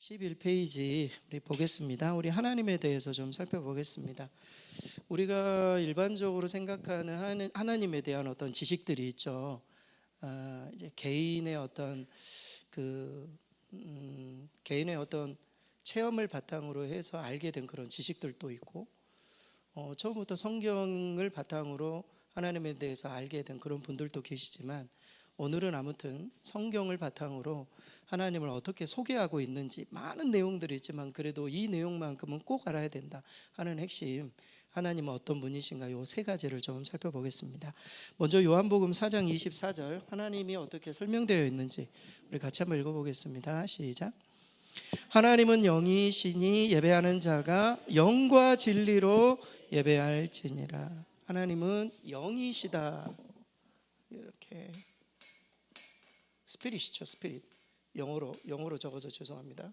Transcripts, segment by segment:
11페이지 우리 보겠습니다. 우리 하나님에 대해서 좀 살펴보겠습니다. 우리가 일반적으로 생각하는 하나님에 대한 어떤 지식들이 있죠. 이제 개인의 어떤 개인의 어떤 체험을 바탕으로 해서 알게 된 그런 지식들도 있고, 처음부터 성경을 바탕으로 하나님에 대해서 알게 된 그런 분들도 계시지만, 오늘은 아무튼 성경을 바탕으로 하나님을 어떻게 소개하고 있는지 많은 내용들이 있지만 그래도 이 내용만큼은 꼭 알아야 된다 하는 핵심, 하나님은 어떤 분이신가, 요 세 가지를 좀 살펴보겠습니다. 먼저 요한복음 4장 24절 하나님이 어떻게 설명되어 있는지 우리 같이 한번 읽어보겠습니다. 시작. 하나님은 영이시니 예배하는 자가 영과 진리로 예배할지니라. 하나님은 영이시다. 이렇게 스피릿이죠. 스피릿. 영어로 적어서 죄송합니다.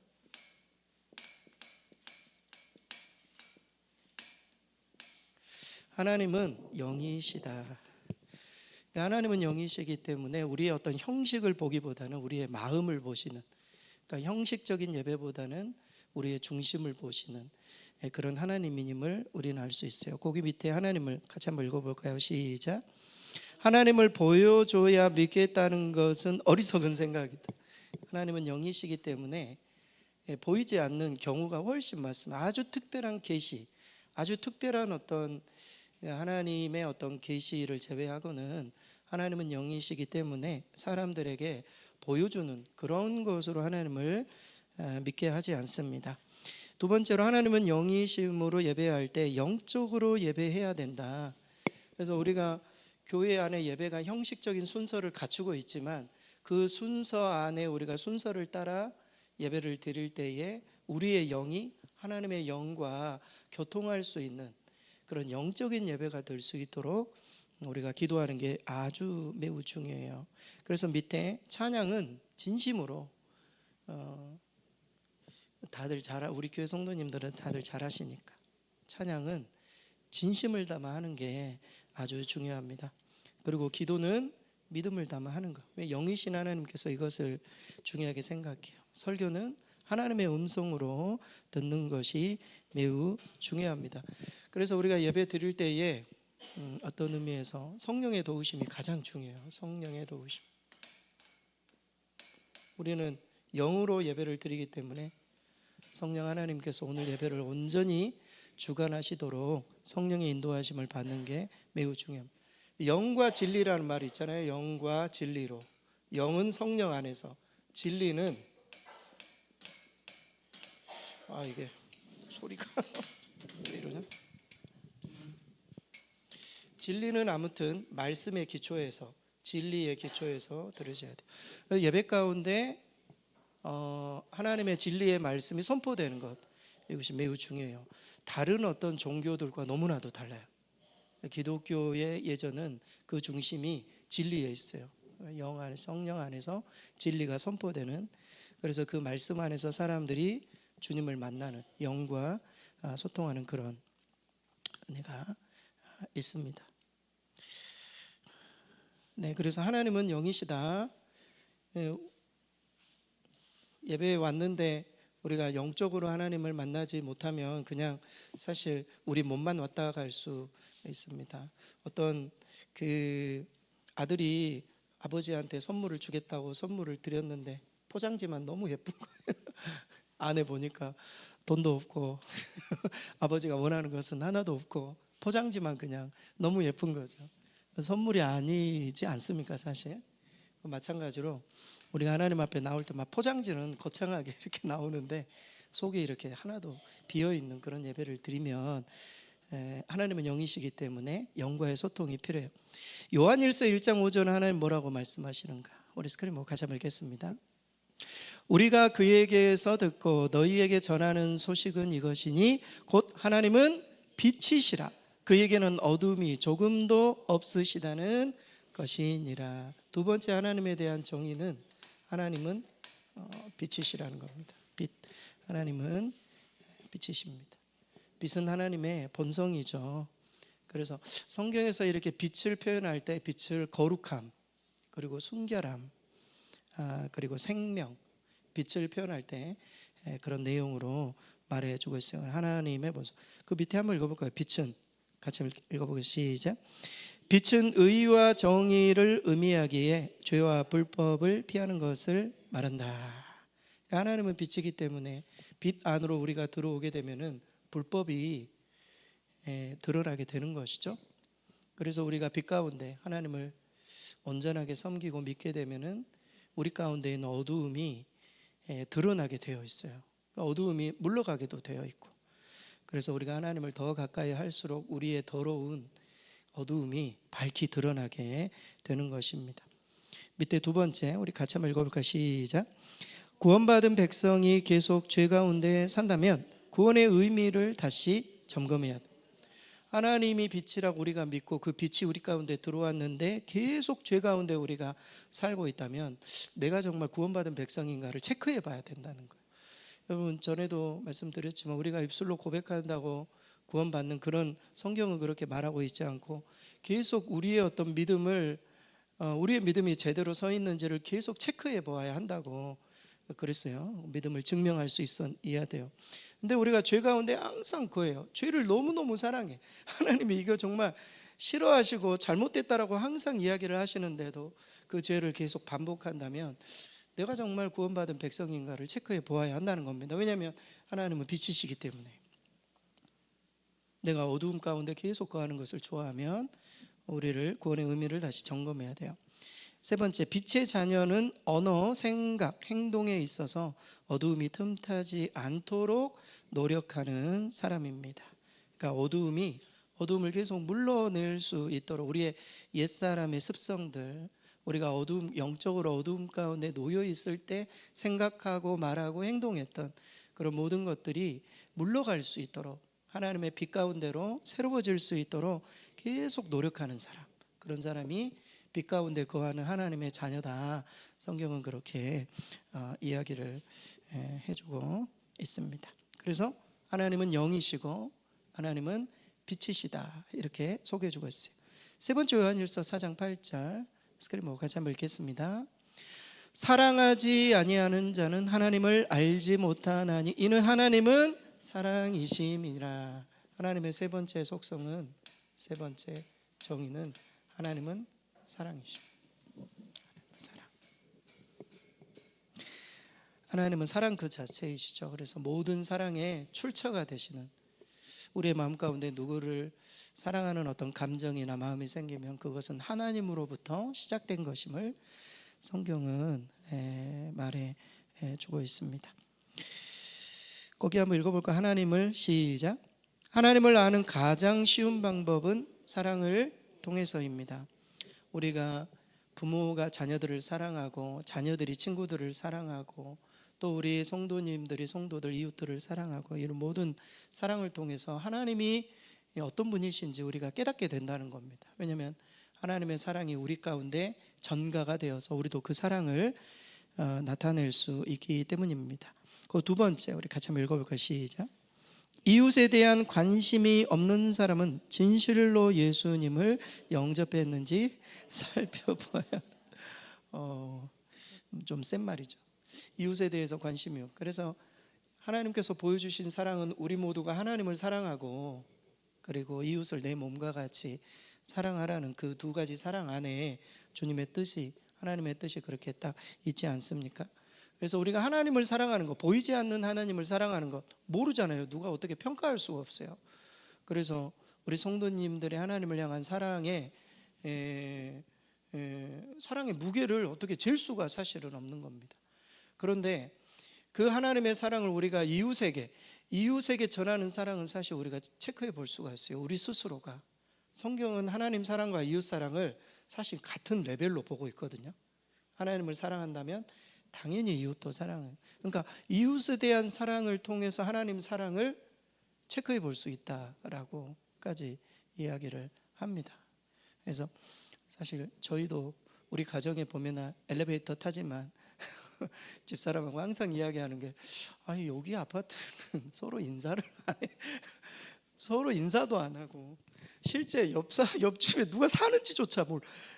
하나님은 영이시다. 하나님은 영이시기 때문에 우리의 어떤 형식을 보기보다는 우리의 마음을 보시는, 그러니까 형식적인 예배보다는 우리의 중심을 보시는 그런 하나님임을 우리는 알 수 있어요. 거기 밑에 하나님을 같이 한번 읽어볼까요? 시작. 하나님을 보여줘야 믿겠다는 것은 어리석은 생각이다. 하나님은 영이시기 때문에 보이지 않는 경우가 훨씬 많습니다. 아주 특별한 계시, 아주 특별한 어떤 하나님의 어떤 계시를 제외하고는 하나님은 영이시기 때문에 사람들에게 보여주는 그런 것으로 하나님을 믿게 하지 않습니다. 두 번째로, 하나님은 영이심으로 예배할 때 영적으로 예배해야 된다. 그래서 우리가 교회 안에 예배가 형식적인 순서를 갖추고 있지만 그 순서 안에 우리가 순서를 따라 예배를 드릴 때에 우리의 영이 하나님의 영과 교통할 수 있는 그런 영적인 예배가 될 수 있도록 우리가 기도하는 게 아주 매우 중요해요. 그래서 밑에 찬양은 진심으로, 다들 우리 교회 성도님들은 다들 잘하시니까 찬양은 진심을 담아 하는 게 아주 중요합니다. 그리고 기도는 믿음을 담아 하는 것. 왜? 영이신 하나님께서 이것을 중요하게 생각해요. 설교는 하나님의 음성으로 듣는 것이 매우 중요합니다. 그래서 우리가 예배 드릴 때에 어떤 의미에서 성령의 도우심이 가장 중요해요. 성령의 도우심. 우리는 영으로 예배를 드리기 때문에 성령 하나님께서 오늘 예배를 온전히 주관하시도록 성령의 인도하심을 받는 게 매우 중요합니다. 영과 진리라는 말이 있잖아요. 영과 진리로. 영은 성령 안에서, 진리는 이게 소리가 왜 이러냐? 진리는 아무튼 말씀의 기초에서, 진리의 기초에서 들으셔야 돼요. 예배 가운데 하나님의 진리의 말씀이 선포되는 것, 이것이 매우 중요해요. 다른 어떤 종교들과 너무나도 달라요. 기독교의 예전은 그 중심이 진리에 있어요. 영 안에, 성령 안에서 진리가 선포되는, 그래서 그 말씀 안에서 사람들이 주님을 만나는, 영과 소통하는 그런 은혜가 있습니다. 네, 그래서 하나님은 영이시다. 예배에 왔는데 우리가 영적으로 하나님을 만나지 못하면 그냥 사실 우리 몸만 왔다 갈 수 있습니다. 어떤 아들이 아버지한테 선물을 주겠다고 선물을 드렸는데 포장지만 너무 예쁜 거예요. 안에 보니까 돈도 없고 아버지가 원하는 것은 하나도 없고 포장지만 그냥 너무 예쁜 거죠. 선물이 아니지 않습니까? 사실 마찬가지로 우리가 하나님 앞에 나올 때 막 포장지는 거창하게 이렇게 나오는데 속에 이렇게 하나도 비어있는 그런 예배를 드리면, 하나님은 영이시기 때문에 영과의 소통이 필요해요. 요한일서 1장 5절은 하나님 뭐라고 말씀하시는가? 우리 스크린 같이 한번 읽겠습니다. 우리가 그에게서 듣고 너희에게 전하는 소식은 이것이니 곧 하나님은 빛이시라. 그에게는 어둠이 조금도 없으시다는 것이니라. 두 번째 하나님에 대한 정의는 하나님은 빛이시라는 겁니다. 빛. 하나님은 빛이십니다. 빛은 하나님의 본성이죠. 그래서 성경에서 이렇게 빛을 표현할 때 빛을 거룩함, 그리고 순결함, 그리고 생명, 빛을 표현할 때 그런 내용으로 말해주고 있어요. 하나님의 본성. 그 밑에 한번 읽어볼까요? 빛은 같이 읽어보겠습니다. 시작. 빛은 의와 정의를 의미하기에 죄와 불법을 피하는 것을 말한다. 그러니까 하나님은 빛이기 때문에 빛 안으로 우리가 들어오게 되면은 불법이 드러나게 되는 것이죠. 그래서 우리가 빛 가운데 하나님을 온전하게 섬기고 믿게 되면은 우리 가운데 있는 어두움이 드러나게 되어 있어요. 어두움이 물러가게도 되어 있고, 그래서 우리가 하나님을 더 가까이 할수록 우리의 더러운 어두움이 밝히 드러나게 되는 것입니다. 밑에 두 번째 우리 같이 한번 읽어볼까? 시작. 구원받은 백성이 계속 죄 가운데 산다면 구원의 의미를 다시 점검해야 돼. 하나님이 빛이라고 우리가 믿고 그 빛이 우리 가운데 들어왔는데 계속 죄 가운데 우리가 살고 있다면 내가 정말 구원받은 백성인가를 체크해 봐야 된다는 거예요. 여러분, 전에도 말씀드렸지만 우리가 입술로 고백한다고 구원받는 그런 성경은 그렇게 말하고 있지 않고, 계속 우리의 어떤 믿음을 우리의 믿음이 제대로 서 있는지를 계속 체크해 보아야 한다고 그랬어요. 믿음을 증명할 수 있어야 돼요. 근데 우리가 죄 가운데 항상 그예요. 죄를 너무너무 사랑해. 하나님이 이거 정말 싫어하시고 잘못됐다라고 항상 이야기를 하시는데도 그 죄를 계속 반복한다면 내가 정말 구원받은 백성인가를 체크해 보아야 한다는 겁니다. 왜냐하면 하나님은 빛이시기 때문에. 내가 어두움 가운데 계속 거하는 것을 좋아하면 우리를 구원의 의미를 다시 점검해야 돼요. 세 번째, 빛의 자녀는 언어, 생각, 행동에 있어서 어두움이 틈타지 않도록 노력하는 사람입니다. 그러니까 어두움을 계속 물러낼 수 있도록 우리의 옛사람의 습성들, 우리가 영적으로 어두움 가운데 놓여 있을 때 생각하고 말하고 행동했던 그런 모든 것들이 물러갈 수 있도록, 하나님의 빛 가운데로 새로워질 수 있도록 계속 노력하는 사람, 그런 사람이 빛 가운데 거하는 하나님의 자녀다. 성경은 그렇게 이야기를 해주고 있습니다. 그래서 하나님은 영이시고 하나님은 빛이시다, 이렇게 소개해주고 있어요. 세 번째, 요한일서 4장 8절 스크린 보고 같이 한번 읽겠습니다. 사랑하지 아니하는 자는 하나님을 알지 못하나니 이는 하나님은 사랑이심이라. 하나님의 세 번째 속성은, 세 번째 정의는 하나님은 사랑이시오. 하나님은 사랑 그 자체이시죠. 그래서 모든 사랑의 출처가 되시는, 우리의 마음 가운데 누구를 사랑하는 어떤 감정이나 마음이 생기면 그것은 하나님으로부터 시작된 것임을 성경은 말해 주고 있습니다. 거기 한번 읽어볼까? 하나님을 시작. 하나님을 아는 가장 쉬운 방법은 사랑을 통해서입니다. 우리가 부모가 자녀들을 사랑하고 자녀들이 친구들을 사랑하고 또 우리 성도님들이 성도들, 이웃들을 사랑하고 이런 모든 사랑을 통해서 하나님이 어떤 분이신지 우리가 깨닫게 된다는 겁니다. 왜냐하면 하나님의 사랑이 우리 가운데 전가가 되어서 우리도 그 사랑을 나타낼 수 있기 때문입니다. 그 두 번째, 우리 같이 한번 읽어볼까요? 시작. 이웃에 대한 관심이 없는 사람은 진실로 예수님을 영접했는지 살펴봐야. 좀 센 말이죠. 이웃에 대해서 관심이 없고, 그래서 하나님께서 보여주신 사랑은 우리 모두가 하나님을 사랑하고 그리고 이웃을 내 몸과 같이 사랑하라는 그 두 가지 사랑 안에 주님의 뜻이, 하나님의 뜻이 그렇게 딱 있지 않습니까? 그래서 우리가 하나님을 사랑하는 것, 보이지 않는 하나님을 사랑하는 것 모르잖아요. 누가 어떻게 평가할 수가 없어요. 그래서 우리 성도님들의 하나님을 향한 사랑의 무게를 어떻게 잴 수가 사실은 없는 겁니다. 그런데 그 하나님의 사랑을 우리가 이웃에게 전하는 사랑은 사실 우리가 체크해 볼 수가 있어요. 우리 스스로가. 성경은 하나님 사랑과 이웃 사랑을 사실 같은 레벨로 보고 있거든요. 하나님을 사랑한다면 당연히 이웃도 사랑해요. 그러니까 이웃에 대한 사랑을 통해서 하나님 사랑을 체크해 볼 수 있다라고까지 이야기를 합니다. 그래서 사실 저희도 우리 가정에 보면 엘리베이터 타지만 집사람하고 항상 이야기하는 게, 아니 여기 아파트는 서로 인사를 안 해. 서로 인사도 안 하고 실제 옆집에 누가 사는지조차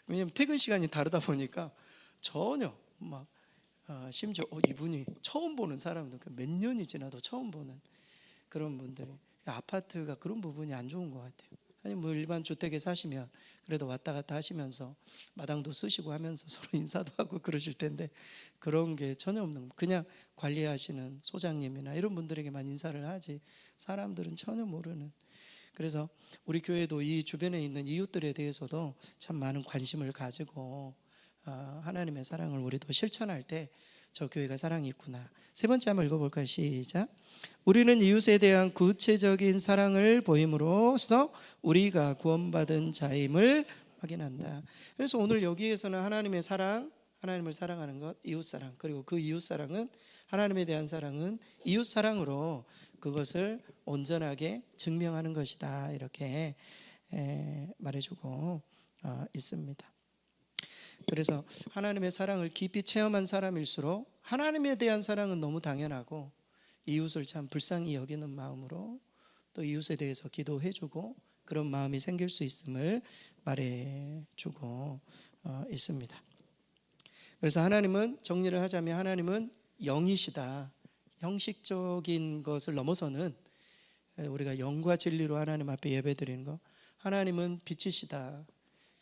왜냐면 퇴근 시간이 다르다 보니까 전혀 막 심지어 이분이 처음 보는 사람들, 몇 년이 지나도 처음 보는 그런 분들이, 아파트가 그런 부분이 안 좋은 것 같아요. 아니 뭐 일반 주택에 사시면 그래도 왔다 갔다 하시면서 마당도 쓰시고 하면서 서로 인사도 하고 그러실 텐데, 그런 게 전혀 없는, 그냥 관리하시는 소장님이나 이런 분들에게만 인사를 하지 사람들은 전혀 모르는. 그래서 우리 교회도 이 주변에 있는 이웃들에 대해서도 참 많은 관심을 가지고 하나님의 사랑을 우리도 실천할 때 저 교회가 사랑이 있구나. 세 번째 한번 읽어볼까요? 시작. 우리는 이웃에 대한 구체적인 사랑을 보임으로써 우리가 구원받은 자임을 확인한다. 그래서 오늘 여기에서는 하나님의 사랑, 하나님을 사랑하는 것, 이웃 사랑, 그리고 그 이웃 사랑은, 하나님에 대한 사랑은 이웃 사랑으로 그것을 온전하게 증명하는 것이다, 이렇게 말해주고 있습니다. 그래서 하나님의 사랑을 깊이 체험한 사람일수록 하나님에 대한 사랑은 너무 당연하고 이웃을 참 불쌍히 여기는 마음으로 또 이웃에 대해서 기도해주고 그런 마음이 생길 수 있음을 말해주고 있습니다. 그래서 하나님은, 정리를 하자면 하나님은 영이시다. 형식적인 것을 넘어서는, 우리가 영과 진리로 하나님 앞에 예배드리는 것, 하나님은 빛이시다.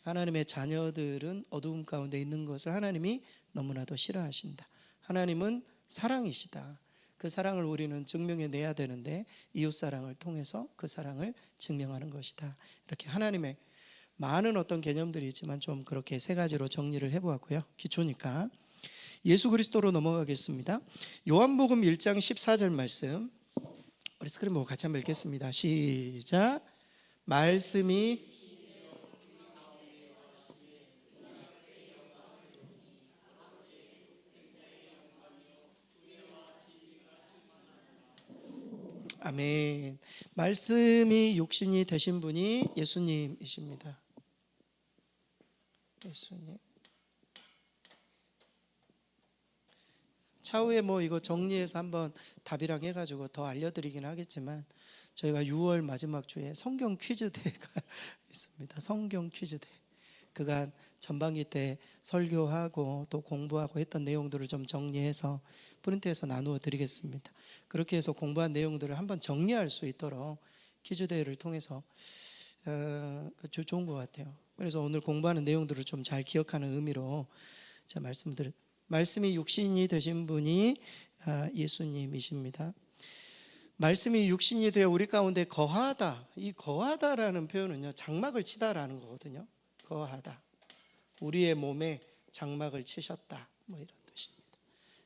하나님의 자녀들은 어두움 가운데 있는 것을 하나님이 너무나도 싫어하신다. 하나님은 사랑이시다. 그 사랑을 우리는 증명해내야 되는데 이웃사랑을 통해서 그 사랑을 증명하는 것이다. 이렇게 하나님의 많은 어떤 개념들이 있지만 좀 그렇게 세 가지로 정리를 해보았고요. 기초니까 예수 그리스도로 넘어가겠습니다. 요한복음 1장 14절 말씀, 우리 스크린 보고 같이 한번 읽겠습니다. 시작. 말씀이 아멘. 말씀이 육신이 되신 분이 예수님이십니다. 예수님. 차후에 뭐 이거 정리해서 한번 답이랑 해가지고 더 알려드리긴 하겠지만, 저희가 6월 마지막 주에 성경 퀴즈대회가 있습니다. 성경 퀴즈대. 그간 전반기 때 설교하고 또 공부하고 했던 내용들을 좀 정리해서 프린트해서 나누어 드리겠습니다. 그렇게 해서 공부한 내용들을 한번 정리할 수 있도록 퀴즈대회를 통해서 좋은 것 같아요. 그래서 오늘 공부하는 내용들을 좀 잘 기억하는 의미로 제가 말씀이 육신이 되신 분이 예수님이십니다. 말씀이 육신이 되어 우리 가운데 거하다. 이 거하다라는 표현은요, 장막을 치다라는 거거든요. 거하다. 우리의 몸에 장막을 치셨다, 뭐 이런 뜻입니다.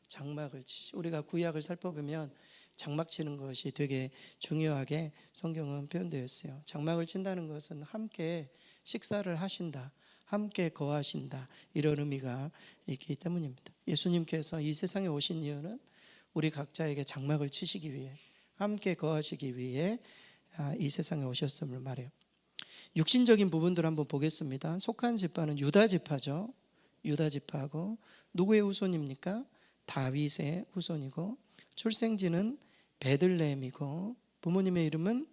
장막을 치시. 우리가 구약을 살펴보면 장막 치는 것이 되게 중요하게 성경은 표현되어 있어요. 장막을 친다는 것은 함께 식사를 하신다, 함께 거하신다, 이런 의미가 있기 때문입니다. 예수님께서 이 세상에 오신 이유는 우리 각자에게 장막을 치시기 위해, 함께 거하시기 위해 이 세상에 오셨음을 말해요. 육신적인 부분들 한번 보겠습니다. 속한 지파는 유다 지파죠. 유다 지파고, 누구의 후손입니까? 다윗의 후손이고, 출생지는 베들레헴이고, 부모님의 이름은,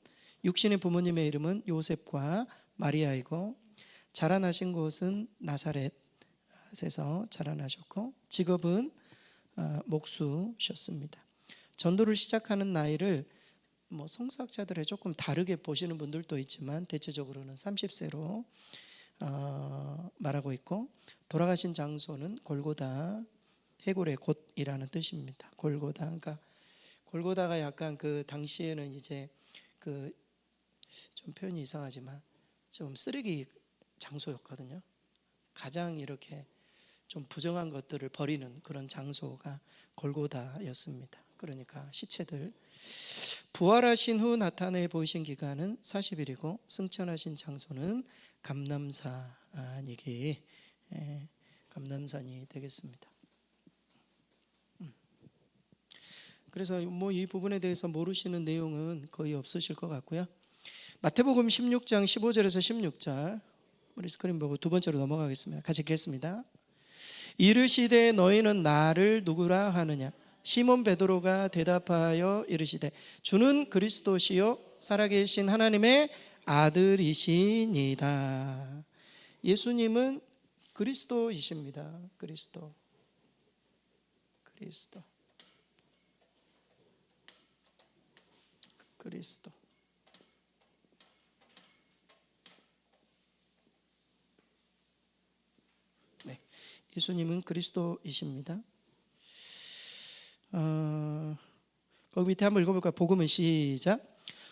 육신의 부모님의 이름은 요셉과 마리아이고, 자라나신 곳은 나사렛에서 자라나셨고, 직업은 목수셨습니다. 전도를 시작하는 나이를 뭐 성서학자들의 조금 다르게 보시는 분들도 있지만 대체적으로는 30세로 말하고 있고, 돌아가신 장소는 골고다, 해골의 곳이라는 뜻입니다. 골고다. 그러니까 골고다가 약간 그 당시에는 이제 그 좀 표현이 이상하지만 좀 쓰레기 장소였거든요. 가장 이렇게 좀 부정한 것들을 버리는 그런 장소가 골고다였습니다. 그러니까 시체들. 부활하신 후 나타내 보이신 기간은 40일이고 승천하신 장소는 감남산이 되겠습니다. 그래서 뭐 이 부분에 대해서 모르시는 내용은 거의 없으실 것 같고요. 마태복음 16장 15절에서 16절, 우리 스크린 보고 두 번째로 넘어가겠습니다. 같이 읽겠습니다. 이르시되 너희는 나를 누구라 하느냐? 시몬 베드로가 대답하여 이르시되 주는 그리스도시요 살아계신 하나님의 아들이시니이다. 예수님은 그리스도이십니다. 그리스도. 그리스도. 그리스도. 네, 예수님은 그리스도이십니다. 거기 밑에 한번 읽어볼까요? 복음은 시작.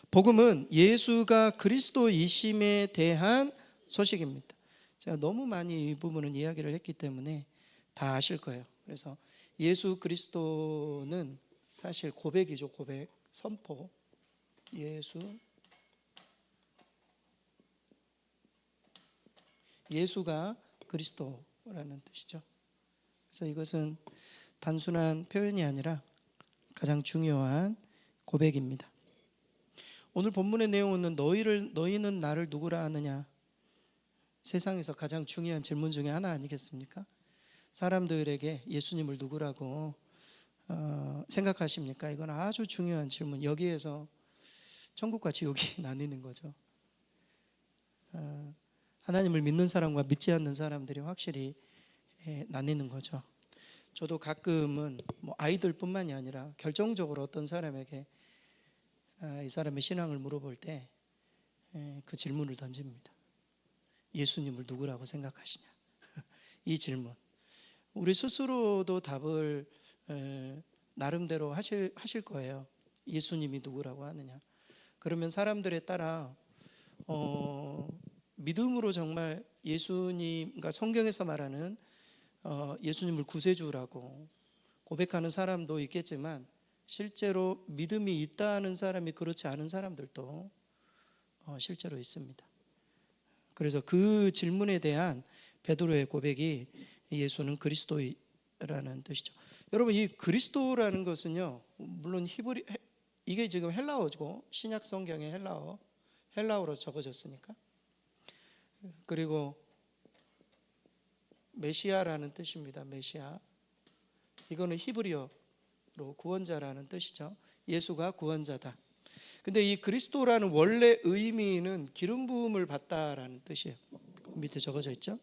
복음은 예수가 그리스도이심에 대한 소식입니다. 제가 너무 많이 이 부분은 이야기를 했기 때문에 다 아실 거예요. 그래서 예수 그리스도는 사실 고백이죠. 고백, 선포. 예수가 그리스도라는 뜻이죠. 그래서 이것은 단순한 표현이 아니라 가장 중요한 고백입니다. 오늘 본문의 내용은 너희는 나를 누구라 하느냐, 세상에서 가장 중요한 질문 중에 하나 아니겠습니까? 사람들에게 예수님을 누구라고 생각하십니까? 이건 아주 중요한 질문. 여기에서 천국과 지옥이 나뉘는 거죠. 하나님을 믿는 사람과 믿지 않는 사람들이 확실히 나뉘는 거죠. 저도 가끔은 아이들뿐만이 아니라 결정적으로 어떤 사람에게 이 사람의 신앙을 물어볼 때 그 질문을 던집니다. 예수님을 누구라고 생각하시냐? 이 질문. 우리 스스로도 답을 나름대로 하실 거예요. 예수님이 누구라고 하느냐? 그러면 사람들에 따라 믿음으로 정말 예수님, 그러니까 성경에서 말하는 예수님을 구세주라고 고백하는 사람도 있겠지만, 실제로 믿음이 있다는 사람이 그렇지 않은 사람들도 실제로 있습니다. 그래서 그 질문에 대한 베드로의 고백이 예수는 그리스도라는 뜻이죠. 여러분, 이 그리스도라는 것은요, 물론 이게 지금 헬라어고 신약 성경의 헬라어로 적어졌으니까. 그리고 메시아라는 뜻입니다. 메시아. 이거는 히브리어로 구원자라는 뜻이죠. 예수가 구원자다. 근데 이 그리스도라는 원래 의미는 기름 부음을 받다라는 뜻이에요. 밑에 적어져 있죠.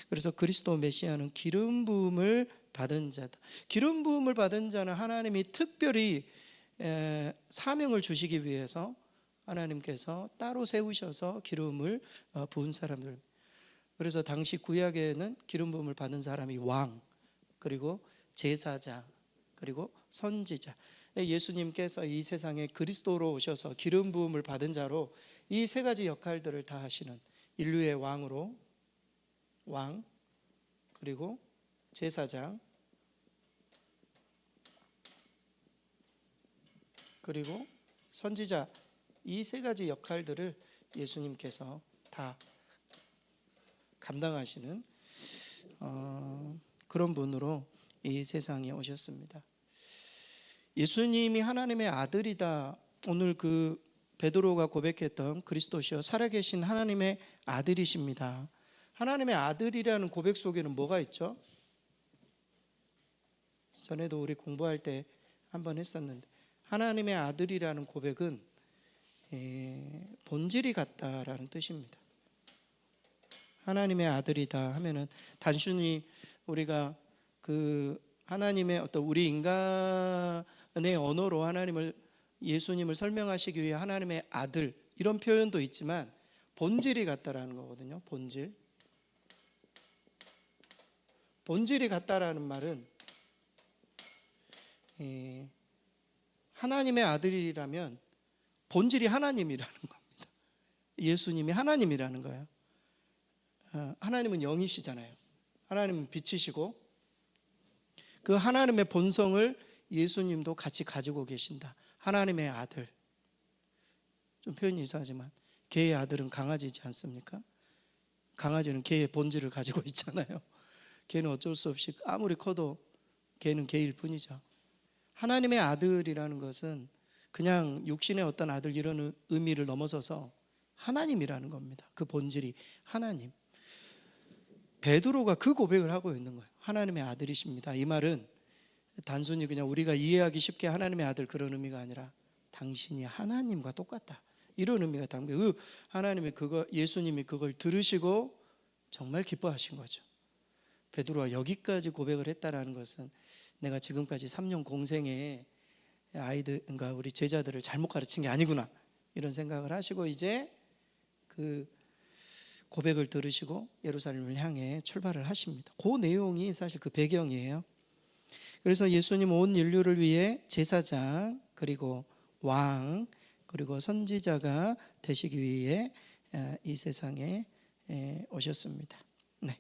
그래서 그리스도 메시아는 기름 부음을 받은 자다. 기름 부음을 받은 자는 하나님이 특별히 사명을 주시기 위해서 하나님께서 따로 세우셔서 기름을 부은 사람들. 그래서 당시 구약에는 기름 부음을 받은 사람이 왕, 그리고 제사장, 그리고 선지자. 예수님께서 이 세상에 그리스도로 오셔서 기름 부음을 받은 자로 이 세 가지 역할들을 다 하시는 인류의 왕으로, 왕, 그리고 제사장, 그리고 선지자, 이 세 가지 역할들을 예수님께서 다 감당하시는 그런 분으로 이 세상에 오셨습니다. 예수님이 하나님의 아들이다. 오늘 그 베드로가 고백했던 그리스도시여 살아계신 하나님의 아들이십니다. 하나님의 아들이라는 고백 속에는 뭐가 있죠? 전에도 우리 공부할 때 한번 했었는데, 하나님의 아들이라는 고백은 본질이 같다라는 뜻입니다. 하나님의 아들이다 하면은 단순히 우리가 그 하나님의 어떤 우리 인간의 언어로 예수님을 설명하시기 위해 하나님의 아들 이런 표현도 있지만, 본질이 같다라는 거거든요. 본질이 같다라는 말은 하나님의 아들이라면 본질이 하나님이라는 겁니다. 예수님이 하나님이라는 거예요. 하나님은 영이시잖아요. 하나님은 빛이시고 그 하나님의 본성을 예수님도 같이 가지고 계신다. 하나님의 아들. 좀 표현이 이상하지만 개의 아들은 강아지이지 않습니까? 강아지는 개의 본질을 가지고 있잖아요. 개는 어쩔 수 없이 아무리 커도 개는 개일 뿐이죠. 하나님의 아들이라는 것은 그냥 육신의 어떤 아들 이런 의미를 넘어서서 하나님이라는 겁니다. 그 본질이 하나님. 베드로가 그 고백을 하고 있는 거예요. 하나님의 아들이십니다. 이 말은 단순히 그냥 우리가 이해하기 쉽게 하나님의 아들 그런 의미가 아니라 당신이 하나님과 똑같다, 이런 의미가 담겨. 예수님이 그걸 들으시고 정말 기뻐하신 거죠. 베드로가 여기까지 고백을 했다라는 것은 내가 지금까지 3년 공생에 아이들, 그러니까 우리 제자들을 잘못 가르친 게 아니구나, 이런 생각을 하시고 이제 그 고백을 들으시고 예루살렘을 향해 출발을 하십니다. 그 내용이 사실 그 배경이에요. 그래서 예수님 온 인류를 위해 제사장, 그리고 왕, 그리고 선지자가 되시기 위해 이 세상에 오셨습니다. 네.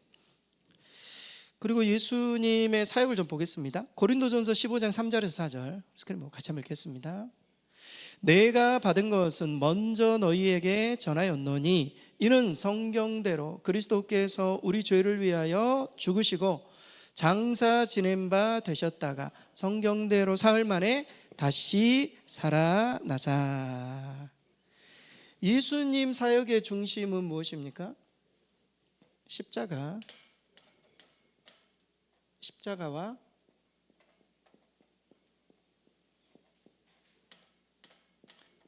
그리고 예수님의 사역을 좀 보겠습니다. 고린도전서 15장 3절에서 4절 스크린 같이 한번 읽겠습니다. 내가 받은 것은 먼저 너희에게 전하였노니 이는 성경대로 그리스도께서 우리 죄를 위하여 죽으시고 장사 지낸 바 되셨다가 성경대로 사흘 만에 다시 살아나사. 예수님 사역의 중심은 무엇입니까? 십자가와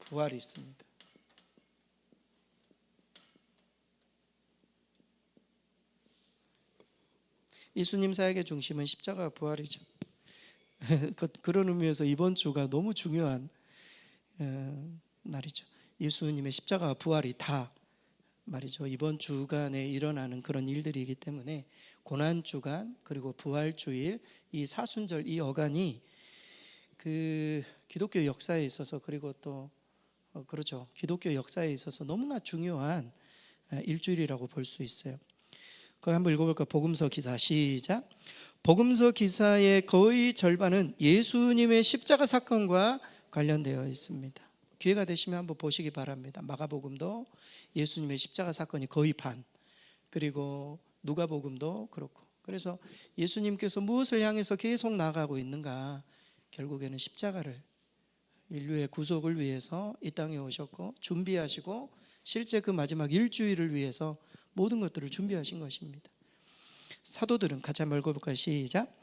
부활이 있습니다. 예수님 사역의 중심은 십자가와 부활이죠. 그런 의미에서 이번 주가 너무 중요한 날이죠. 예수님의 십자가와 부활이 다 말이죠. 이번 주간에 일어나는 그런 일들이기 때문에 고난주간 그리고 부활주일, 이 사순절, 이 어간이 그 기독교 역사에 있어서, 그리고 또 그렇죠, 기독교 역사에 있어서 너무나 중요한 일주일이라고 볼 수 있어요. 그거 한번 읽어볼까? 복음서 기사 시작. 복음서 기사의 거의 절반은 예수님의 십자가 사건과 관련되어 있습니다. 기회가 되시면 한번 보시기 바랍니다. 마가복음도 예수님의 십자가 사건이 거의 반, 그리고 누가복음도 그렇고. 그래서 예수님께서 무엇을 향해서 계속 나아가고 있는가? 결국에는 십자가를, 인류의 구속을 위해서 이 땅에 오셨고 준비하시고 실제 그 마지막 일주일을 위해서 모든 것들을 준비하신 것입니다. 사도들은 같이 한번 읽어볼까요? 시작.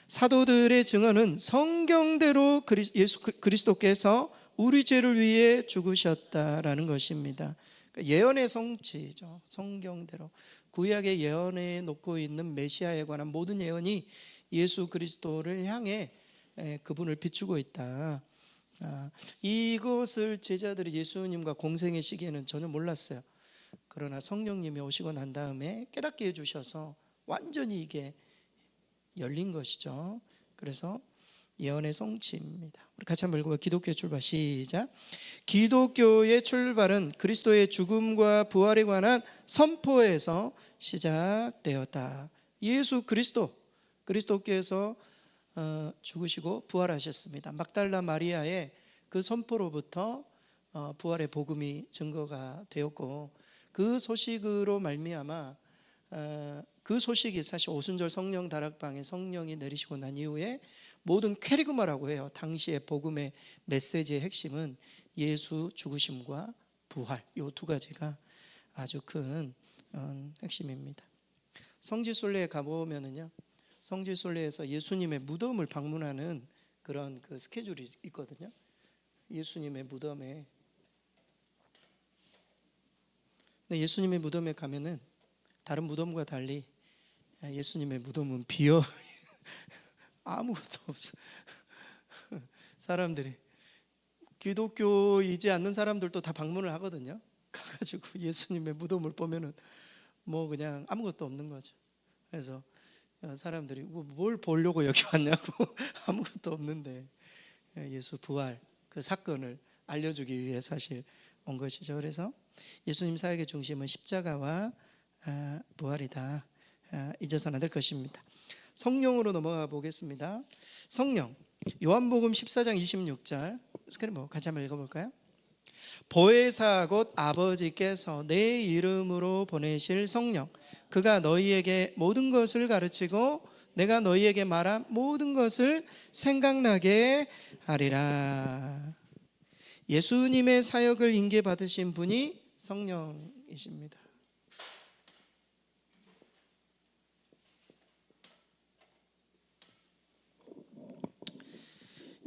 사도들의 증언은 성경대로 예수 그리스도께서 우리 죄를 위해 죽으셨다라는 것입니다. 예언의 성취죠. 성경대로 구약의 예언에 놓고 있는 메시아에 관한 모든 예언이 예수 그리스도를 향해 그분을 비추고 있다. 이것을 제자들이 예수님과 공생의 시기에는 전혀 몰랐어요. 그러나 성령님이 오시고 난 다음에 깨닫게 해주셔서 완전히 이게 열린 것이죠. 그래서 예언의 성취입니다. 우리 같이 한번 읽어볼까요? 기독교의 출발 시작. 기독교의 출발은 그리스도의 죽음과 부활에 관한 선포에서 시작되었다. 예수 그리스도께서 죽으시고 부활하셨습니다. 막달라 마리아의 그 선포로부터 부활의 복음이 증거가 되었고, 그 소식으로 말미암아 그 소식이 사실 오순절 성령 다락방에 성령이 내리시고 난 이후에 모든 퀘리그마라고 해요. 당시의 복음의 메시지의 핵심은 예수 죽으심과 부활, 이 두 가지가 아주 큰 핵심입니다. 성지순례에 가보면은요, 성지순례에서 예수님의 무덤을 방문하는 그런 그 스케줄이 있거든요. 예수님의 무덤에, 근데 예수님의 무덤에 가면은 다른 무덤과 달리 예수님의 무덤은 비어 아무것도 없어. 사람들이, 기독교이지 않는 사람들도 다 방문을 하거든요. 가가지고 예수님의 무덤을 보면은 뭐 그냥 아무것도 없는 거죠. 그래서 사람들이 뭘 보려고 여기 왔냐고 아무것도 없는데 예수 부활 그 사건을 알려주기 위해 사실 온 것이죠. 그래서 예수님 사역의 중심은 십자가와 부활이다. 잊어서는 안 될 것입니다. 성령으로 넘어가 보겠습니다. 성령, 요한복음 14장 26절 스크린 같이 한번 읽어볼까요? 보혜사 곧 아버지께서 내 이름으로 보내실 성령, 그가 너희에게 모든 것을 가르치고 내가 너희에게 말한 모든 것을 생각나게 하리라. 예수님의 사역을 인계받으신 분이 성령이십니다.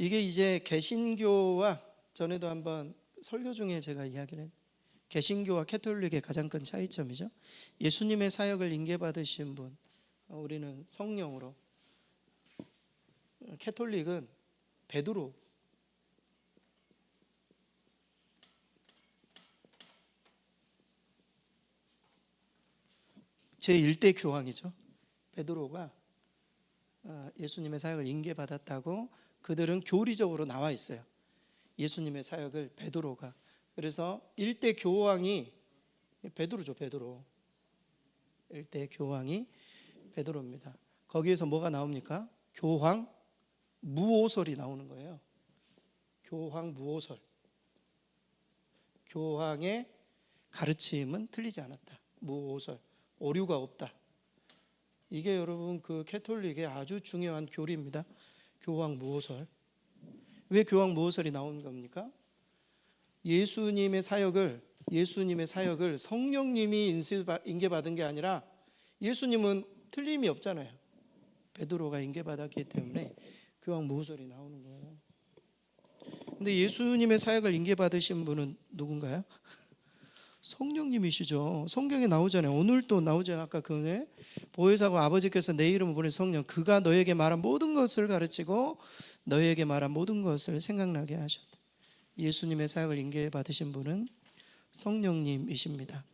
이게 이제 개신교와, 전에도 한번 설교 중에 제가 이야기를 했는데, 개신교와 캐톨릭의 가장 큰 차이점이죠. 예수님의 사역을 인계받으신 분, 우리는 성령으로 캐톨릭은 베드로, 제1대 교황이죠. 베드로가 예수님의 사역을 인계받았다고 그들은 교리적으로 나와 있어요. 예수님의 사역을 베드로가. 그래서 1대 교황이 베드로죠. 베드로. 1대 교황이 베드로입니다. 거기에서 뭐가 나옵니까? 교황 무오설이 나오는 거예요. 교황 무오설. 교황의 가르침은 틀리지 않았다. 무오설. 오류가 없다. 이게 여러분 그 캐톨릭의 아주 중요한 교리입니다. 교황 무오설. 왜 교황 무오설이 나온 겁니까? 예수님의 사역을 성령님이 인계받은 게 아니라 예수님은 틀림이 없잖아요. 베드로가 인계받았기 때문에 교황 무오설이 나오는 거예요. 근데 예수님의 사역을 인계받으신 분은 누군가요? 성령님이시죠. 성경에 나오잖아요. 오늘도 나오잖아요. 아까 그에 보혜사가 아버지께서 내 이름을 보낸 성령, 그가 너에게 말한 모든 것을 가르치고 너에게 말한 모든 것을 생각나게 하셨다. 예수님의 사역을 인계받으신 분은 성령님이십니다.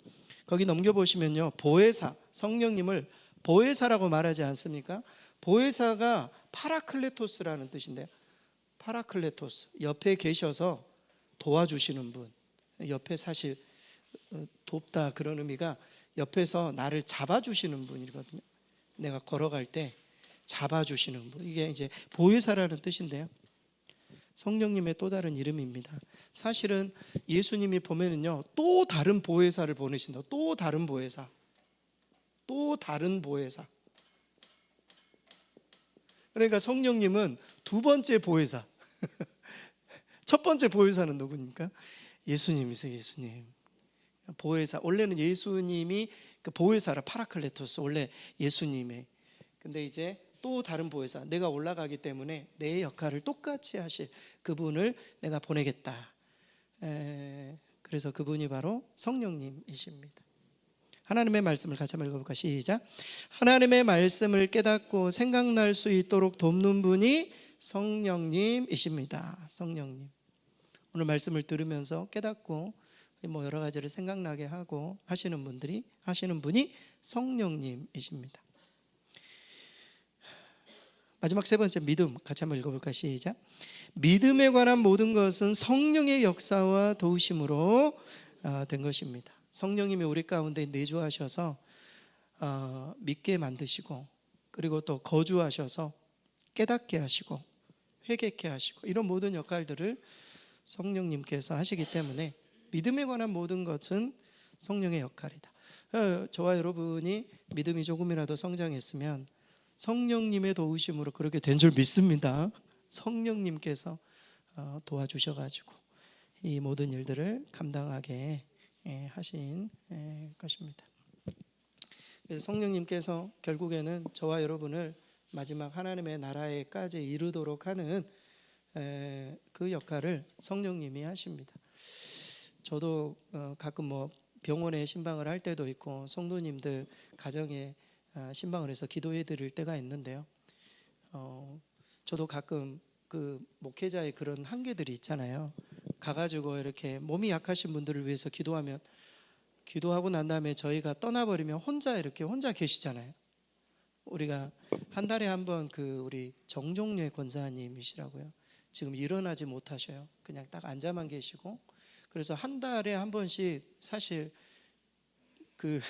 거기 넘겨보시면요, 보혜사, 성령님을 보혜사라고 말하지 않습니까? 보혜사가 파라클레토스라는 뜻인데요. 파라클레토스, 옆에 계셔서 도와주시는 분. 옆에 사실 돕다 그런 의미가 옆에서 나를 잡아주시는 분이거든요. 내가 걸어갈 때 잡아주시는 분. 이게 이제 보혜사라는 뜻인데요. 성령님의 또 다른 이름입니다. 사실은 예수님이 보면은요, 또 다른 보혜사를 보내신다. 또 다른 보혜사. 또 다른 보혜사. 그러니까 성령님은 두 번째 보혜사. 첫 번째 보혜사는 누구입니까? 예수님이세요. 예수님. 보혜사. 원래는 예수님이 그 보혜사라, 파라클레토스. 원래 예수님의. 근데 이제 또 다른 보혜사, 내가 올라가기 때문에 내 역할을 똑같이 하실 그분을 내가 보내겠다. 그래서 그분이 바로 성령님이십니다. 하나님의 말씀을 같이 한번 읽어볼까? 시작. 하나님의 말씀을 깨닫고 생각날 수 있도록 돕는 분이 성령님이십니다. 성령님. 오늘 말씀을 들으면서 깨닫고 뭐 여러 가지를 생각나게 하고 하시는 분이 성령님이십니다. 마지막 세 번째, 믿음. 같이 한번 읽어볼까? 시작. 믿음에 관한 모든 것은 성령의 역사와 도우심으로 된 것입니다. 성령님이 우리 가운데 내주하셔서 믿게 만드시고, 그리고 또 거주하셔서 깨닫게 하시고 회개케 하시고, 이런 모든 역할들을 성령님께서 하시기 때문에 믿음에 관한 모든 것은 성령의 역할이다. 저와 여러분이 믿음이 조금이라도 성장했으면 성령님의 도우심으로 그렇게 된 줄 믿습니다. 성령님께서 도와주셔가지고 이 모든 일들을 감당하게 하신 것입니다. 그래서 성령님께서 결국에는 저와 여러분을 마지막 하나님의 나라에까지 이르도록 하는 그 역할을 성령님이 하십니다. 저도 가끔 뭐 병원에 신방을 할 때도 있고 성도님들 가정에 신방을 해서 기도해 드릴 때가 있는데요. 저도 가끔 그 목회자의 그런 한계들이 있잖아요. 가가지고 이렇게 몸이 약하신 분들을 위해서 기도하고 난 다음에 저희가 떠나버리면 혼자 계시잖아요. 우리가 한 달에 한 번 그 우리 정종래 권사님이시라고요. 지금 일어나지 못하셔요. 그냥 딱 앉아만 계시고, 그래서 한 달에 한 번씩 사실 그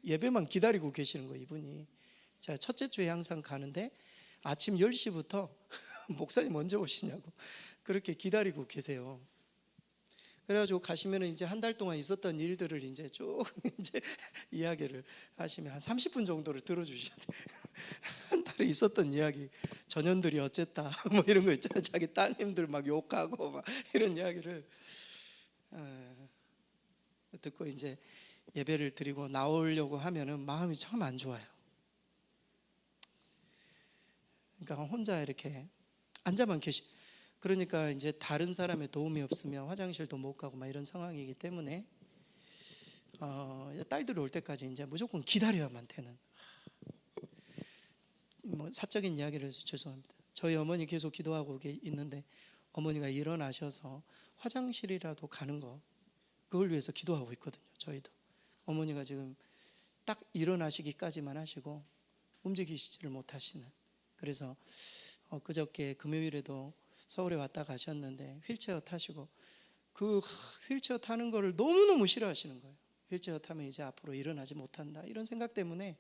예배만 기다리고 계시는 거예요. 이분이. 제가 첫째 주에 항상 가는데 아침 10시부터 목사님 언제 오시냐고 그렇게 기다리고 계세요. 그래가지고 가시면 이제 한 달 동안 있었던 일들을 이제 쭉 이제 이야기를 하시면 한 30분 정도를 들어주셔야 돼요. 한 달에 있었던 이야기, 전현들이 어쨌다 뭐 이런 거 있잖아요. 자기 따님들 막 욕하고 막 이런 이야기를 듣고 이제 예배를 드리고 나오려고 하면은 마음이 참 안 좋아요. 그러니까 혼자 이렇게 앉아만 그러니까 이제 다른 사람의 도움이 없으면 화장실도 못 가고 막 이런 상황이기 때문에 딸들이 올 때까지 이제 무조건 기다려야만 되는, 뭐 사적인 이야기를 해서 죄송합니다. 저희 어머니 계속 기도하고 있는데 어머니가 일어나셔서 화장실이라도 가는 거, 그걸 위해서 기도하고 있거든요. 저희도 어머니가 지금 딱 일어나시기까지만 하시고 움직이시지를 못하시는, 그래서 그저께 금요일에도 서울에 왔다 가셨는데 휠체어 타시고 그 휠체어 타는 거를 너무너무 싫어하시는 거예요. 휠체어 타면 이제 앞으로 일어나지 못한다, 이런 생각 때문에.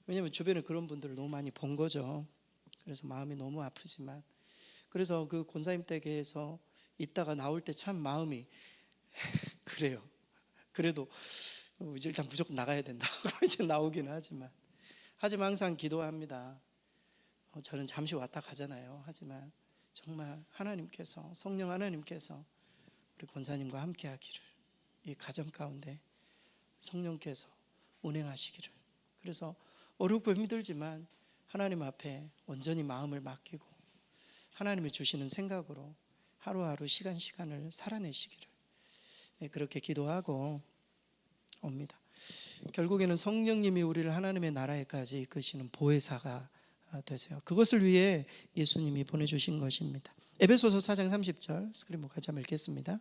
왜냐하면 주변에 그런 분들을 너무 많이 본 거죠. 그래서 마음이 너무 아프지만, 그래서 그 권사님 댁에서 있다가 나올 때 참 마음이 그래요. 그래도 이제 일단 무조건 나가야 된다고 이제 나오긴 하지만 항상 기도합니다. 저는 잠시 왔다 가잖아요. 하지만 정말 하나님께서, 성령 하나님께서 우리 권사님과 함께 하기를, 이 가정 가운데 성령께서 운행하시기를. 그래서 어렵고 힘들지만 하나님 앞에 온전히 마음을 맡기고 하나님이 주시는 생각으로 하루하루 시간을 살아내시기를, 그렇게 기도하고 옵니다. 결국에는 성령님이 우리를 하나님의 나라에까지 이끄시는 보혜사가 되세요. 그것을 위해 예수님이 보내주신 것입니다. 에베소서 4장 30절 스크린 같이 한번 읽겠습니다.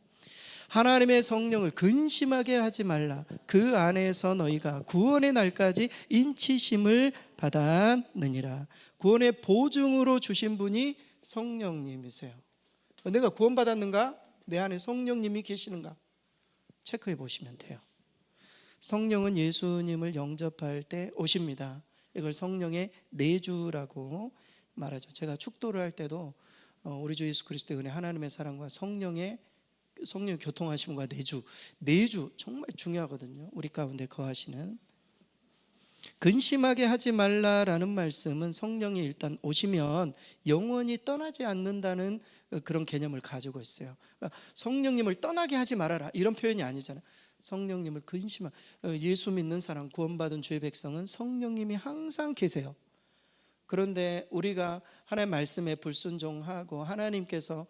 하나님의 성령을 근심하게 하지 말라. 그 안에서 너희가 구원의 날까지 인치심을 받았느니라. 구원의 보증으로 주신 분이 성령님이세요. 내가 구원받았는가? 내 안에 성령님이 계시는가? 체크해 보시면 돼요. 성령은 예수님을 영접할 때 오십니다. 이걸 성령의 내주라고 말하죠. 제가 축도를 할 때도 우리 주 예수 그리스도의 은혜, 하나님의 사랑과 성령의 교통하심과 내주 정말 중요하거든요. 우리 가운데 거하시는. 근심하게 하지 말라라는 말씀은 성령이 일단 오시면 영원히 떠나지 않는다는 그런 개념을 가지고 있어요. 성령님을 떠나게 하지 말아라, 이런 표현이 아니잖아요. 성령님을 예수 믿는 사람, 구원받은 주의 백성은 성령님이 항상 계세요. 그런데 우리가 하나님의 말씀에 불순종하고 하나님께서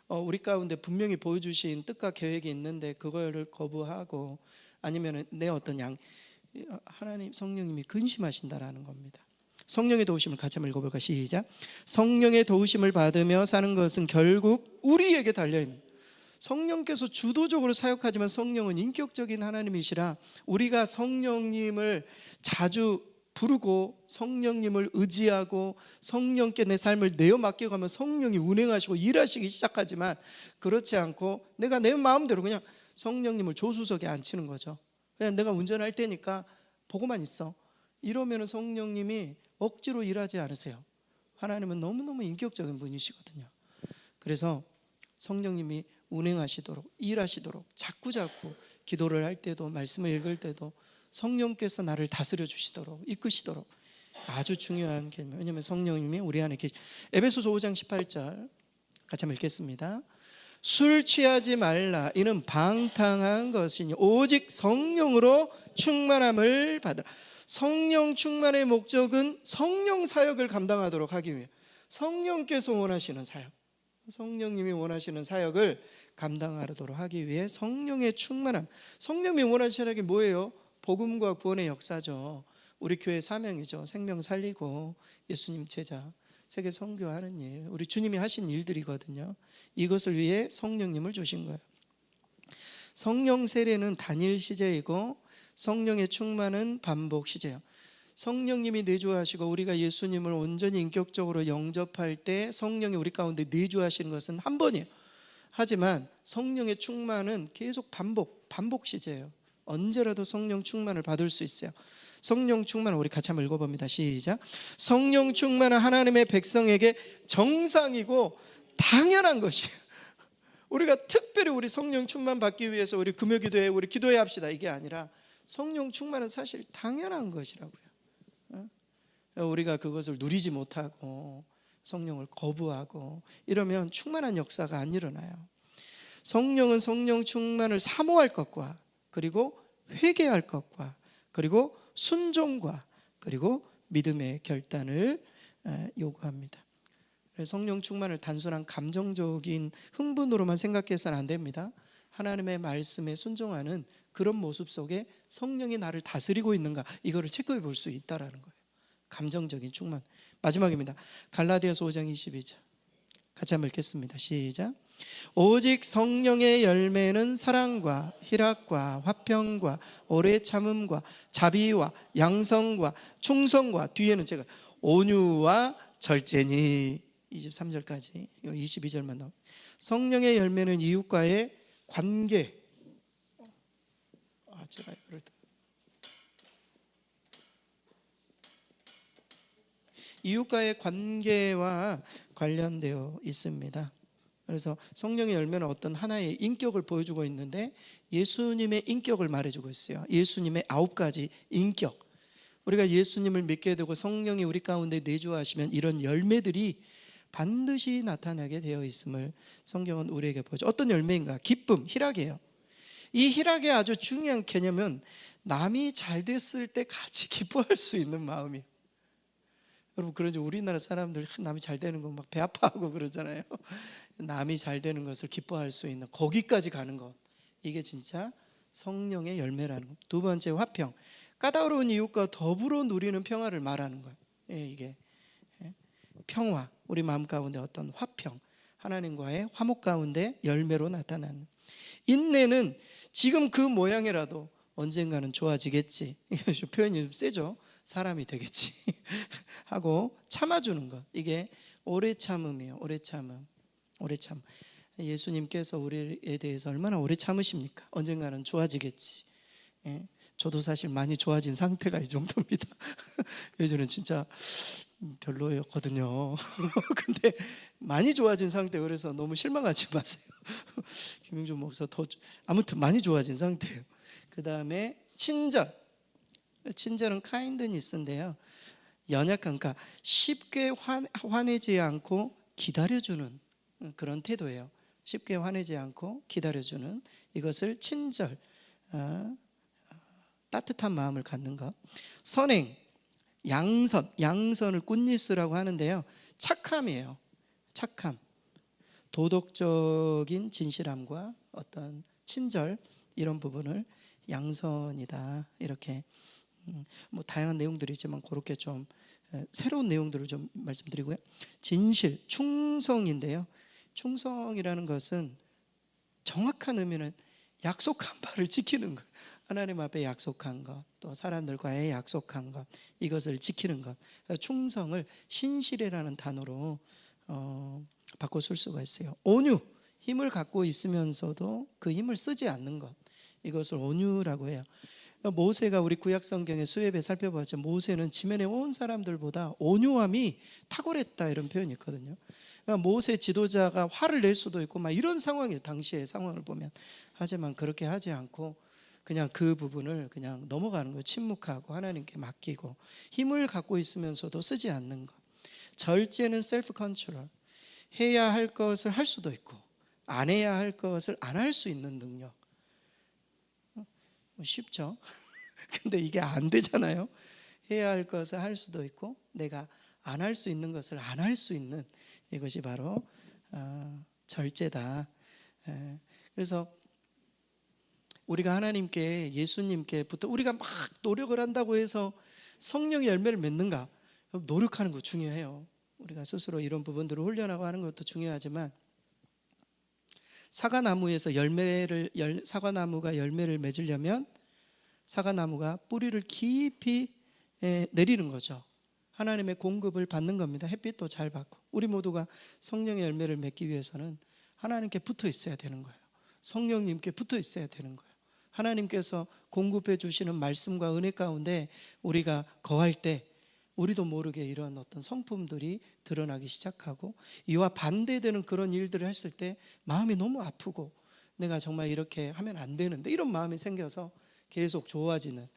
우리 가운데 분명히 보여주신 뜻과 계획이 있는데 그거를 거부하고, 아니면 내 어떤 하나님 성령님이 근심하신다라는 겁니다. 성령의 도우심을 같이 한번 읽어볼까? 시작. 성령의 도우심을 받으며 사는 것은 결국 우리에게 달려있는, 성령께서 주도적으로 사역하지만 성령은 인격적인 하나님이시라 우리가 성령님을 자주 부르고 성령님을 의지하고 성령께 내 삶을 내어 맡겨가면 성령이 운행하시고 일하시기 시작하지만, 그렇지 않고 내가 내 마음대로 그냥 성령님을 조수석에 앉히는 거죠. 그냥 내가 운전할 때니까 보고만 있어, 이러면 성령님이 억지로 일하지 않으세요. 하나님은 너무너무 인격적인 분이시거든요. 그래서 성령님이 운행하시도록, 일하시도록 자꾸 기도를 할 때도, 말씀을 읽을 때도 성령께서 나를 다스려 주시도록, 이끄시도록, 아주 중요한 개념. 왜냐하면 성령님이 우리 안에 에베소서 5장 18절 같이 한번 읽겠습니다. 술 취하지 말라. 이는 방탕한 것이니 오직 성령으로 충만함을 받으라. 성령 충만의 목적은 성령 사역을 감당하도록 하기 위해, 성령께서 원하시는 사역, 성령님이 원하시는 사역을 감당하도록 하기 위해 성령의 충만함. 성령님이 원하시는 게 뭐예요? 복음과 구원의 역사죠. 우리 교회 사명이죠. 생명 살리고 예수님 제자, 세계 선교하는 일, 우리 주님이 하신 일들이거든요. 이것을 위해 성령님을 주신 거예요. 성령 세례는 단일 시제이고 성령의 충만은 반복 시제예요. 성령님이 내주하시고 우리가 예수님을 온전히 인격적으로 영접할 때 성령이 우리 가운데 내주하시는 것은 한 번이에요. 하지만 성령의 충만은 계속 반복 시제예요. 언제라도 성령 충만을 받을 수 있어요. 성령 충만, 우리 같이 한번 읽어봅니다. 시작. 성령 충만은 하나님의 백성에게 정상이고 당연한 것이에요. 우리가 특별히 우리 성령 충만 받기 위해서 우리 금요기도회, 우리 기도회 합시다, 이게 아니라 성령 충만은 사실 당연한 것이라고요. 우리가 그것을 누리지 못하고 성령을 거부하고 이러면 충만한 역사가 안 일어나요. 성령은 성령 충만을 사모할 것과, 그리고 회개할 것과, 그리고 순종과, 그리고 믿음의 결단을 요구합니다. 성령 충만을 단순한 감정적인 흥분으로만 생각해서는 안 됩니다. 하나님의 말씀에 순종하는 그런 모습 속에 성령이 나를 다스리고 있는가, 이거를 체크해 볼 수 있다라는 거예요. 감정적인 충만, 마지막입니다. 갈라디아서 5장 22절 같이 한번 읽겠습니다. 시작. 오직 성령의 열매는 사랑과 희락과 화평과 오래 참음과 자비와 양성과 충성과, 뒤에는 제가 온유와 절제니, 23절까지 22절만 나옵니다. 성령의 열매는 이웃과의 관계. 제가 이럴 때 이웃과의 관계와 관련되어 있습니다. 그래서 성령의 열매는 어떤 하나의 인격을 보여주고 있는데 예수님의 인격을 말해주고 있어요. 예수님의 9가지 인격. 우리가 예수님을 믿게 되고 성령이 우리 가운데 내주하시면 이런 열매들이 반드시 나타나게 되어 있음을 성경은 우리에게 보여줘. 어떤 열매인가? 기쁨, 희락이에요. 이 희락의 아주 중요한 개념은 남이 잘 됐을 때 같이 기뻐할 수 있는 마음이에요. 여러분, 그러죠. 우리나라 사람들 남이 잘 되는 거 막 배 아파하고 그러잖아요. 남이 잘 되는 것을 기뻐할 수 있는, 거기까지 가는 것, 이게 진짜 성령의 열매라는 것. 두 번째, 화평. 까다로운 이웃과 더불어 누리는 평화를 말하는 거예요. 이게 평화, 우리 마음 가운데 어떤 화평, 하나님과의 화목 가운데 열매로 나타나는. 인내는 지금 그 모양이라도 언젠가는 좋아지겠지, 표현이 좀 세죠. 사람이 되겠지 하고 참아주는 것, 이게 오래 참음이에요. 오래 참음. 오래 참. 예수님께서 우리에 대해서 얼마나 오래 참으십니까? 언젠가는 좋아지겠지. 저도 사실 많이 좋아진 상태가 이 정도입니다. 예전엔 진짜 별로였거든요. 근데 많이 좋아진 상태, 그래서 너무 실망하지 마세요. 김용준 목사 아무튼 많이 좋아진 상태예요. 그 다음에 친절. 친절은 kindness인데요, 연약한, 그러니까 쉽게 화내지 않고 기다려주는 그런 태도예요. 쉽게 화내지 않고 기다려주는, 이것을 친절, 따뜻한 마음을 갖는 것. 선행, 양선을 굿니스라고 하는데요, 착함이에요. 착함, 도덕적인 진실함과 어떤 친절, 이런 부분을 양선이다, 이렇게 뭐 다양한 내용들이 있지만 그렇게 좀 새로운 내용들을 좀 말씀드리고요. 진실, 충성인데요, 충성이라는 것은 정확한 의미는 약속한 바를 지키는 것, 하나님 앞에 약속한 것, 또 사람들과의 약속한 것, 이것을 지키는 것. 충성을 신실이라는 단어로 바꿔 쓸 수가 있어요. 온유, 힘을 갖고 있으면서도 그 힘을 쓰지 않는 것, 이것을 온유라고 해요. 모세가 우리 구약성경의 수예배 살펴봤죠. 모세는 지면에 온 사람들보다 온유함이 탁월했다, 이런 표현이 있거든요. 모세 지도자가 화를 낼 수도 있고 막 이런 상황이에요, 당시의 상황을 보면. 하지만 그렇게 하지 않고 그냥 그 부분을 그냥 넘어가는 거예요. 침묵하고 하나님께 맡기고, 힘을 갖고 있으면서도 쓰지 않는 것. 절제는 셀프 컨트롤, 해야 할 것을 할 수도 있고 안 해야 할 것을 안 할 수 있는 능력. 쉽죠? 근데 이게 안 되잖아요. 해야 할 것을 할 수도 있고 내가 안 할 수 있는 것을 안 할 수 있는, 이것이 바로 절제다. 그래서 우리가 하나님께, 예수님께부터 우리가 막 노력을 한다고 해서 성령의 열매를 맺는가? 노력하는 거 중요해요. 우리가 스스로 이런 부분들을 훈련하고 하는 것도 중요하지만, 사과나무에서 사과나무가 열매를 맺으려면 사과나무가 뿌리를 깊이 내리는 거죠. 하나님의 공급을 받는 겁니다. 햇빛도 잘 받고. 우리 모두가 성령의 열매를 맺기 위해서는 하나님께 붙어 있어야 되는 거예요. 성령님께 붙어 있어야 되는 거예요. 하나님께서 공급해 주시는 말씀과 은혜 가운데 우리가 거할 때 우리도 모르게 이런 어떤 성품들이 드러나기 시작하고, 이와 반대되는 그런 일들을 했을 때 마음이 너무 아프고 내가 정말 이렇게 하면 안 되는데, 이런 마음이 생겨서 계속 좋아지는,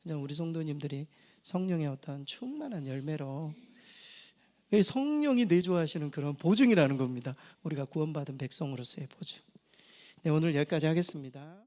그냥 우리 성도님들이 성령의 어떤 충만한 열매로, 성령이 내주하시는 그런 보증이라는 겁니다. 우리가 구원받은 백성으로서의 보증. 네, 오늘 여기까지 하겠습니다.